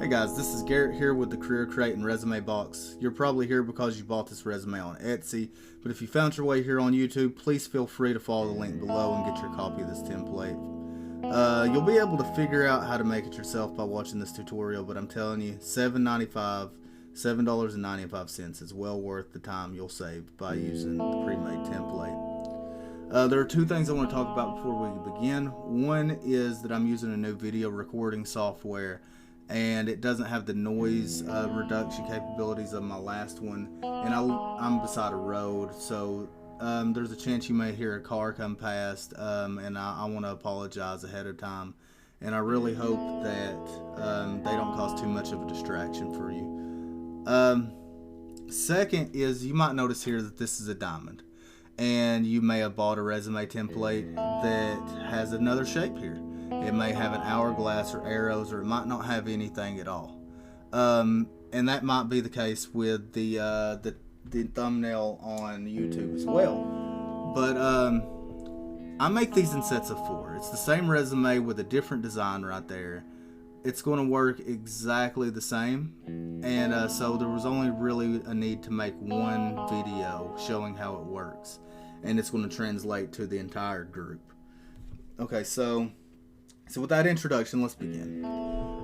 Hey guys, this is Garrett here with the Career Crate and Resume Box. You're probably here because you bought this resume on Etsy, but if you found your way here on YouTube, please feel free to follow the link below and get your copy of this template. You'll be able to figure out how to make it yourself by watching this tutorial, but I'm telling you, $7.95 is well worth the time you'll save by using the pre-made template. There are two things I want to talk about before we begin. One is that I'm using a new video recording software, and it doesn't have the noise reduction capabilities of my last one, and I'm beside a road, so there's a chance you may hear a car come past, and I want to apologize ahead of time, and I really hope that they don't cause too much of a distraction for you. Second is, you might notice here that this is a diamond, and you may have bought a resume template that has another shape here. It may have an hourglass or arrows, or it might not have anything at all. And that might be the case with the thumbnail on YouTube as well. But I make these in sets of 4. It's the same resume with a different design right there. It's going to work exactly the same, and so there was only really a need to make one video showing how it works, and it's going to translate to the entire group. Okay, so with that introduction, let's begin.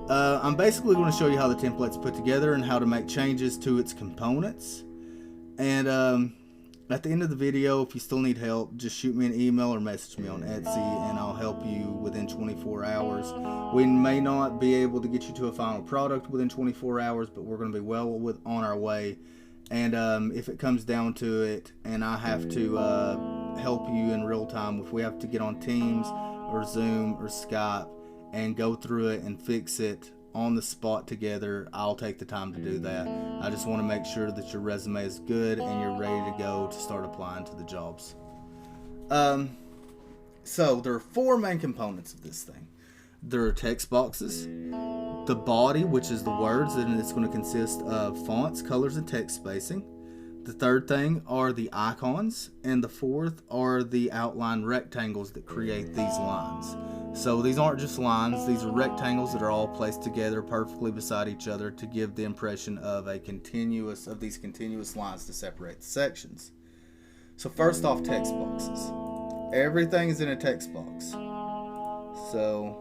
I'm basically going to show you how the template's put together and how to make changes to its components. And at the end of the video, if you still need help, just shoot me an email or message me on Etsy, and I'll help you within 24 hours. We may not be able to get you to a final product within 24 hours, but we're going to be well on our way. And if it comes down to it, and I have to help you in real time, if we have to get on Teams or Zoom or Skype and go through it and fix it on the spot together, I'll take the time to do that. I just want to make sure that your resume is good and you're ready to go to start applying to the jobs. So there are 4 main components of this thing. There are text boxes, the body, which is the words, and it's going to consist of fonts, colors, and text spacing. The third thing are the icons, and the fourth are the outline rectangles that create these lines. So these aren't just lines, these are rectangles that are all placed together perfectly beside each other to give the impression of these continuous lines to separate the sections. So first off, text boxes. Everything is in a text box. So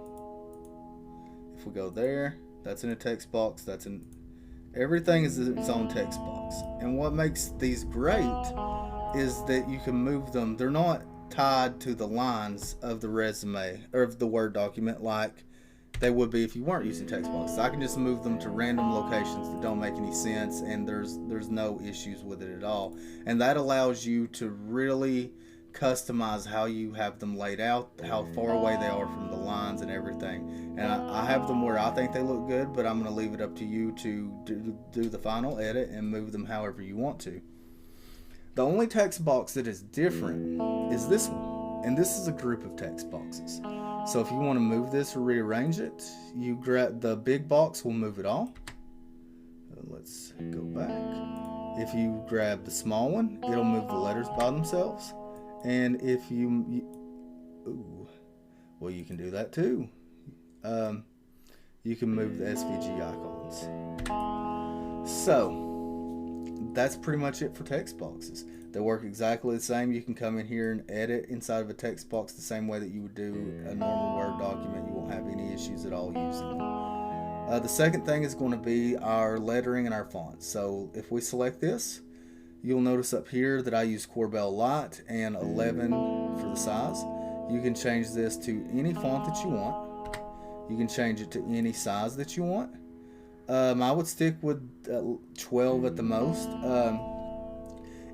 if we go there, that's in a text box, everything is in its own text box. And what makes these great is that you can move them. They're not tied to the lines of the resume or of the Word document like they would be if you weren't using text boxes. I can just move them to random locations that don't make any sense, and there's no issues with it at all. And that allows you to really customize how you have them laid out, how far away they are from the lines and everything. And I have them where I think they look good, but I'm going to leave it up to you to do the final edit and move them however you want to. The only text box that is different is this one, and this is a group of text boxes. So if you want to move this or rearrange it, you grab the big box, will move it all. Let's go back. If you grab the small one, it'll move the letters by themselves. And if you can do that too. You can move the SVG icons. So that's pretty much it for text boxes. They work exactly the same. You can come in here and edit inside of a text box the same way that you would do a normal Word document. You won't have any issues at all using them. The second thing is going to be our lettering and our fonts. So if we select this, you'll notice up here that I use Corbel Light and 11 for the size. You can change this to any font that you want. You can change it to any size that you want. I would stick with 12 at the most.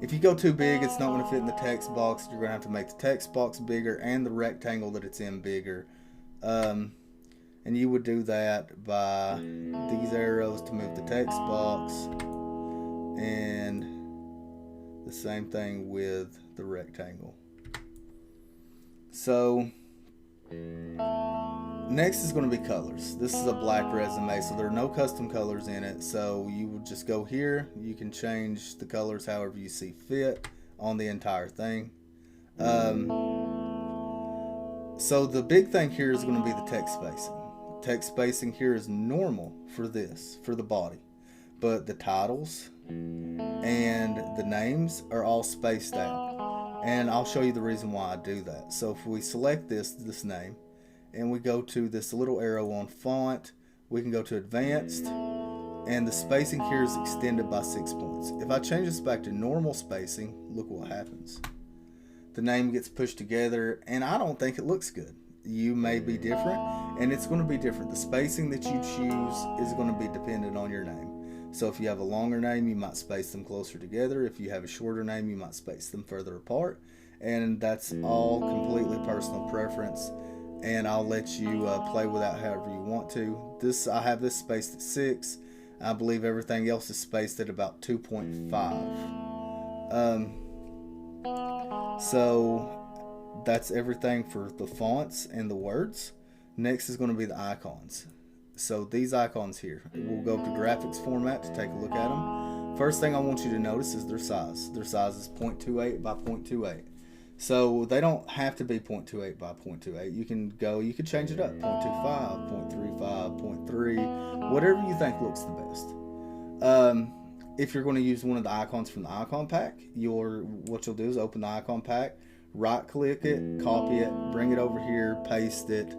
If you go too big, it's not going to fit in the text box. You're going to have to make the text box bigger and the rectangle that it's in bigger. And you would do that by these arrows to move the text box, and the same thing with the rectangle. So next is going to be colors. This is a black resume, so there are no custom colors in it. So you would just go here. You can change the colors however you see fit on the entire thing. So the big thing here is going to be the text spacing. text spacing here is normal for this, for the body. But the titles and the names are all spaced out. And I'll show you the reason why I do that. So if we select this name, and we go to this little arrow on font, we can go to advanced, and the spacing here is extended by 6 points. If I change this back to normal spacing, look what happens. The name gets pushed together, and I don't think it looks good. You may be different, and it's going to be different. The spacing that you choose is going to be dependent on your name. So if you have a longer name, you might space them closer together. If you have a shorter name, you might space them further apart. And that's all completely personal preference. And I'll let you play with that however you want to. I have this spaced at 6. I believe everything else is spaced at about 2.5. So that's everything for the fonts and the words. Next is going to be the icons. So these icons here, we'll go to graphics format to take a look at them. First thing I want you to notice is their size. Their size is 0.28 by 0.28. So they don't have to be 0.28 by 0.28. You can change it up, 0.25, 0.35, 0.3, whatever you think looks the best. If you're going to use one of the icons from the icon pack, what you'll do is open the icon pack, right click it, copy it, bring it over here, paste it.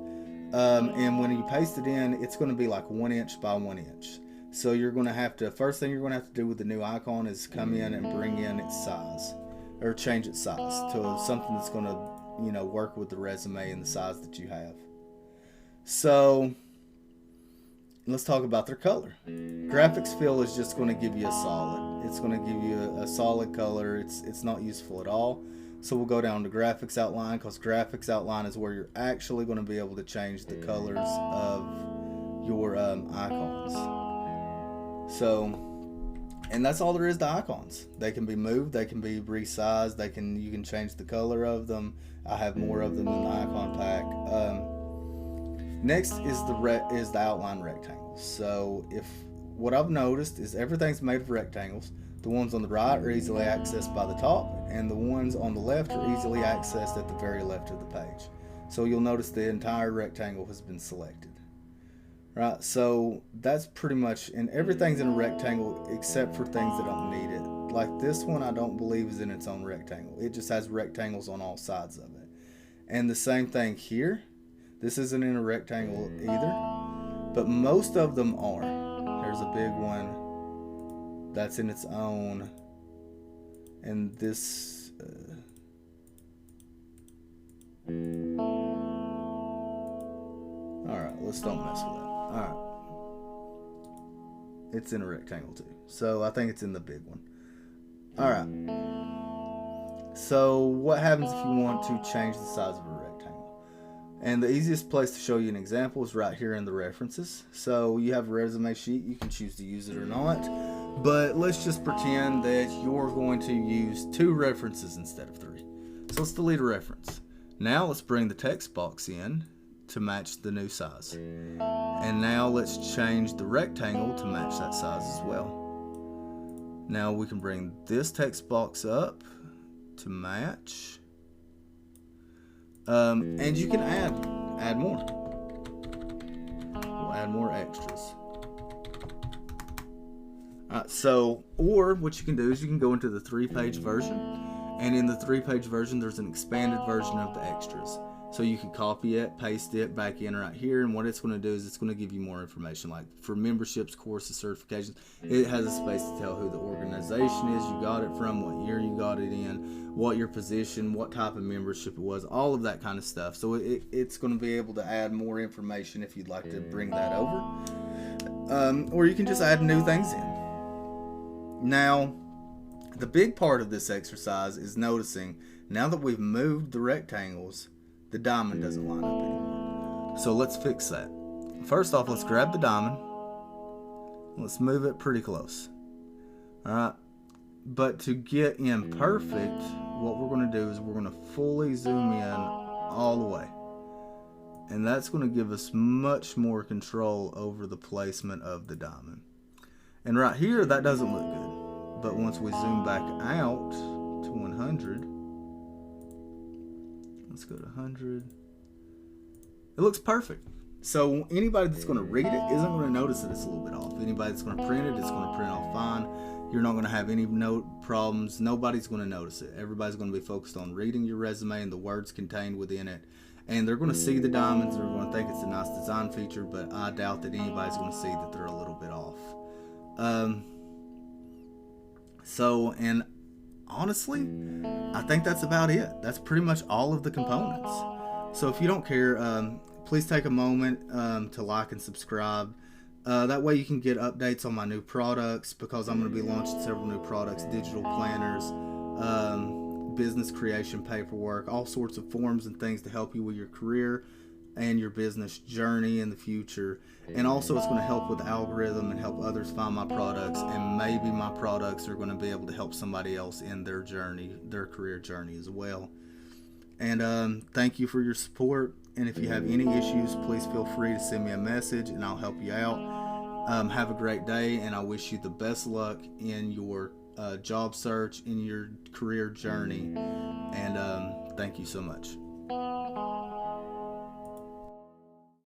And when you paste it in, it's going to be like 1 inch by 1 inch. So you're going to have to, first thing you're going to have to do with the new icon is come in and bring in its size, or change its size to something that's going to, work with the resume and the size that you have. So let's talk about their color. Graphics fill is just going to give you a solid. It's going to give you a solid color. It's not useful at all. So we'll go down to graphics outline, because graphics outline is where you're actually going to be able to change the colors of your icons. So, and that's all there is to icons. They can be moved, they can be resized, you can change the color of them. I have more of them in the icon pack. Next is the outline rectangles. So what I've noticed is everything's made of rectangles. The ones on the right are easily accessed by the top, and the ones on the left are easily accessed at the very left of the page. So you'll notice the entire rectangle has been selected. Right, so that's pretty much, and everything's in a rectangle except for things that don't need it. Like this one I don't believe is in its own rectangle. It just has rectangles on all sides of it. And the same thing here. This isn't in a rectangle either, but most of them are. There's a big one that's in its own, and this alright, let's don't mess with that. Alright, it's in a rectangle too, so I think it's in the big one. Alright, so what happens if you want to change the size of a rectangle? And the easiest place to show you an example is right here in the references. So you have a resume sheet, you can choose to use it or not. But let's just pretend that you're going to use 2 references instead of 3. So let's delete a reference. Now let's bring the text box in to match the new size. And now let's change the rectangle to match that size as well. Now we can bring this text box up to match. And you can add more. We'll add more extras. So, or what you can do is you can go into the 3-page version, and in the 3-page version there's an expanded version of the extras. So you can copy it, paste it back in right here, and what it's going to do is it's going to give you more information. Like for memberships, courses, certifications, it has a space to tell who the organization is you got it from, what year you got it in, what your position, what type of membership it was, all of that kind of stuff. So it's going to be able to add more information if you'd like to bring that over. Or you can just add new things in. Now, the big part of this exercise is noticing, now that we've moved the rectangles, the diamond doesn't line up anymore. So let's fix that. First off, let's grab the diamond. Let's move it pretty close. Alright. But to get in perfect, what we're going to do is we're going to fully zoom in all the way. And that's going to give us much more control over the placement of the diamond. And right here, that doesn't look good. But once we zoom back out to 100, let's go to 100. It looks perfect. So anybody that's going to read it isn't going to notice that it's a little bit off. Anybody that's going to print it, it's going to print off fine. You're not going to have any note problems. Nobody's going to notice it. Everybody's going to be focused on reading your resume and the words contained within it. And they're going to see the diamonds. They're going to think it's a nice design feature, but I doubt that anybody's going to see that they're a little bit off. And honestly, I think that's about it. That's pretty much all of the components. So if you don't care, please take a moment to like and subscribe. That way you can get updates on my new products, because I'm going to be launching several new products: digital planners, business creation paperwork, all sorts of forms and things to help you with your career and your business journey in the future. And also it's going to help with the algorithm and help others find my products, and maybe my products are going to be able to help somebody else in their journey, their career journey as well. And thank you for your support. And if you have any issues, please feel free to send me a message and I'll help you out. Have a great day, and I wish you the best luck in your job search, in your career journey. And thank you so much.